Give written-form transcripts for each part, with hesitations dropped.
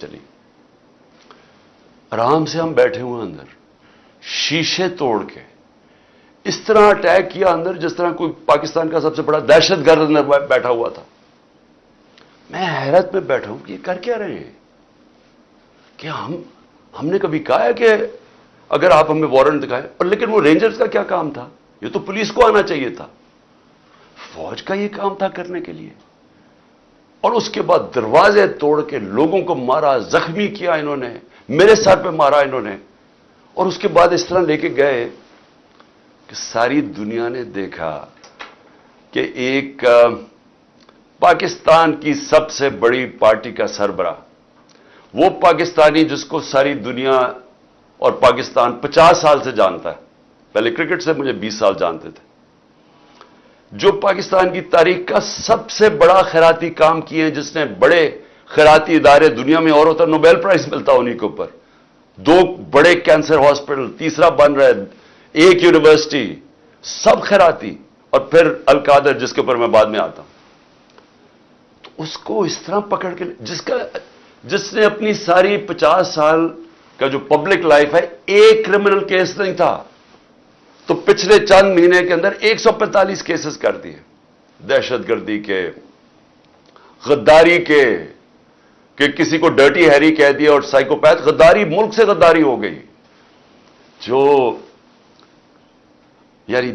چلی آرام سے ہم بیٹھے ہوئے اندر شیشے توڑ کے اس طرح اٹیک کیا اندر جس طرح کوئی پاکستان کا سب سے بڑا دہشت گرد اندر بیٹھا ہوا تھا. میں حیرت میں بیٹھا ہوں کہ یہ کر کیا رہے ہیں. کہ ہم نے کبھی کہا ہے کہ اگر آپ ہمیں وارنٹ دکھائیں. اور لیکن وہ رینجرز کا کیا کام تھا؟ یہ تو پولیس کو آنا چاہیے تھا. فوج کا یہ کام تھا کرنے کے لیے. اور اس کے بعد دروازے توڑ کے لوگوں کو مارا، زخمی کیا انہوں نے، میرے سر پہ مارا انہوں نے. اور اس کے بعد اس طرح لے کے گئے کہ ساری دنیا نے دیکھا کہ ایک پاکستان کی سب سے بڑی پارٹی کا سربراہ، وہ پاکستانی جس کو ساری دنیا اور پاکستان 50 سال سے جانتا ہے، پہلے کرکٹ سے مجھے 20 سال جانتے تھے، جو پاکستان کی تاریخ کا سب سے بڑا خیراتی کام کیے ہیں، جس نے بڑے خیراتی ادارے دنیا میں اور ہوتا نوبیل پرائز ملتا انہیں کے اوپر، 2 بڑے کینسر ہاسپٹل، تیسرا بن رہا ہے، 1 یونیورسٹی، سب خیراتی، اور پھر القادر جس کے اوپر میں بعد میں آتا ہوں. تو اس کو اس طرح پکڑ کے جس نے اپنی ساری 50 سال کا جو پبلک لائف ہے ایک کرمنل کیس نہیں تھا، تو پچھلے چند مہینے کے اندر 145 کیسز کر دیے، دہشت گردی کے، غداری کے، کہ کسی کو ڈرٹی ہیری کہہ دیا، اور سائیکوپیتھ غداری، ملک سے غداری ہو گئی. جو یاری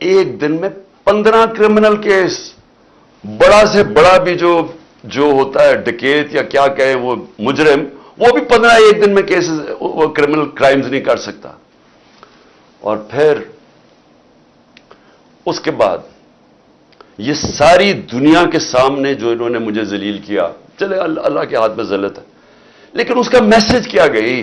ایک دن میں 15 کرمنل کیس، بڑا سے بڑا بھی جو ہوتا ہے ڈکیت یا کیا کہیں وہ مجرم، وہ بھی 15 ایک دن میں کیسز، وہ کرمنل کرائمز نہیں کر سکتا. اور پھر اس کے بعد یہ ساری دنیا کے سامنے جو انہوں نے مجھے ذلیل کیا، چلے اللہ کے ہاتھ میں ذلت ہے، لیکن اس کا میسج کیا گئی؟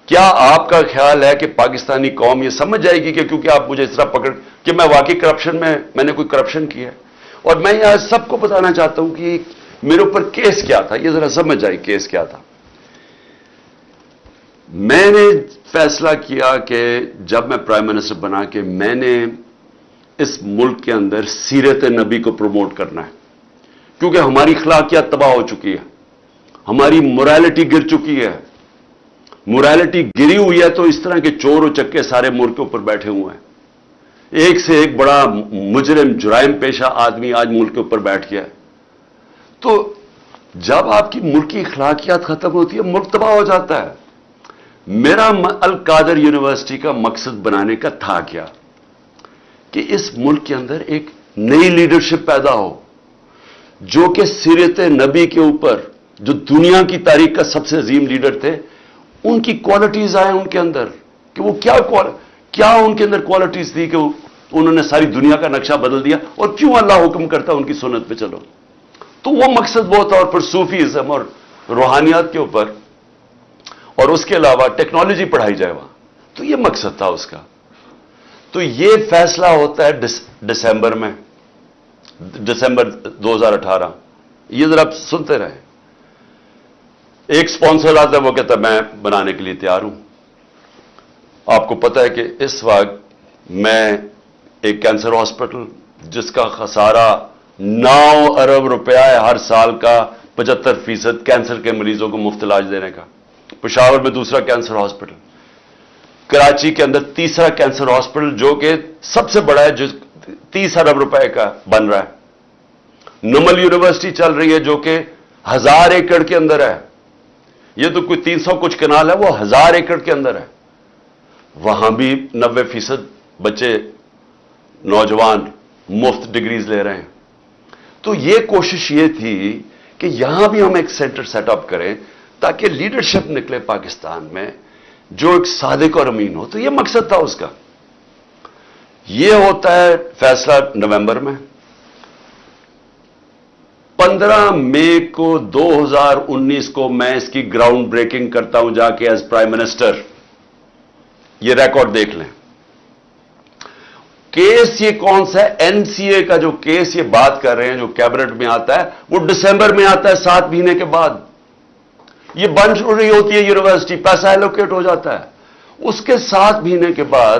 کیا آپ کا خیال ہے کہ پاکستانی قوم یہ سمجھ جائے گی کہ کیونکہ آپ مجھے اس طرح پکڑ کہ میں واقعی کرپشن میں نے کوئی کرپشن کیا ہے؟ اور میں یہاں سب کو بتانا چاہتا ہوں کہ میرے اوپر کیس کیا تھا، یہ ذرا سمجھ آئی کیس کیا تھا. میں نے فیصلہ کیا کہ جب میں پرائم منسٹر بنا کہ میں نے اس ملک کے اندر سیرت نبی کو پروموٹ کرنا ہے، کیونکہ ہماری اخلاقیات تباہ ہو چکی ہے، ہماری مورالٹی گر چکی ہے. مورالٹی گری ہوئی ہے تو اس طرح کے چور و چکے سارے ملک کے اوپر بیٹھے ہوئے ہیں. ایک سے ایک بڑا مجرم، جرائم پیشہ آدمی آج ملک کے اوپر بیٹھ گیا ہے. تو جب آپ کی ملکی اخلاقیات ختم ہوتی ہے، ملک تباہ ہو جاتا ہے. میرا القادر یونیورسٹی کا مقصد بنانے کا تھا کیا؟ کہ اس ملک کے اندر ایک نئی لیڈرشپ پیدا ہو، جو کہ سیرت نبی کے اوپر، جو دنیا کی تاریخ کا سب سے عظیم لیڈر تھے، ان کی کوالٹیز آئیں ان کے اندر، کہ وہ کیا ان کے اندر کوالٹیز تھی کہ انہوں نے ساری دنیا کا نقشہ بدل دیا، اور کیوں اللہ حکم کرتا ان کی سنت پہ چلو. تو وہ مقصد وہ تھا. اور پھر صوفیزم اور روحانیات کے اوپر، اور اس کے علاوہ ٹیکنالوجی پڑھائی جائے وہاں. تو یہ مقصد تھا اس کا. تو یہ فیصلہ ہوتا ہے دسمبر میں، دسمبر 2018. یہ ذرا آپ سنتے رہیں. ایک سپانسر آتا ہے، وہ کہتا ہے میں بنانے کے لیے تیار ہوں. آپ کو پتا ہے کہ اس وقت میں ایک کینسر ہاسپٹل جس کا خسارہ 9 ارب روپیہ ہے ہر سال کا، 75% کینسر کے مریضوں کو مفت علاج دینے کا. پشاور میں دوسرا کینسر ہاسپٹل، کراچی کے اندر تیسرا کینسر ہاسپٹل جو کہ سب سے بڑا ہے، جو 30 ارب روپے کا بن رہا ہے. نمل یونیورسٹی چل رہی ہے جو کہ 1000 ایکڑ کے اندر ہے. یہ تو کوئی 300 کچھ کنال ہے، وہ 1000 ایکڑ کے اندر ہے. وہاں بھی 90% بچے، نوجوان مفت ڈگریز لے رہے ہیں. تو یہ کوشش یہ تھی کہ یہاں بھی ہم ایک سینٹر سیٹ اپ کریں تاکہ لیڈرشپ نکلے پاکستان میں جو ایک صادق اور امین ہو. تو یہ مقصد تھا اس کا. یہ ہوتا ہے فیصلہ نومبر میں. 15 مئی کو 2019 کو میں اس کی گراؤنڈ بریکنگ کرتا ہوں جا کے ایز پرائم منسٹر. یہ ریکارڈ دیکھ لیں. کیس یہ کون سا ہے؟ این سی اے کا جو کیس یہ بات کر رہے ہیں جو کیبنٹ میں آتا ہے، وہ دسمبر میں آتا ہے، 7 مہینے کے بعد. یہ بن رہی ہوتی ہے یونیورسٹی، پیسہ ایلوکیٹ ہو جاتا ہے. اس کے 7 مہینے کے بعد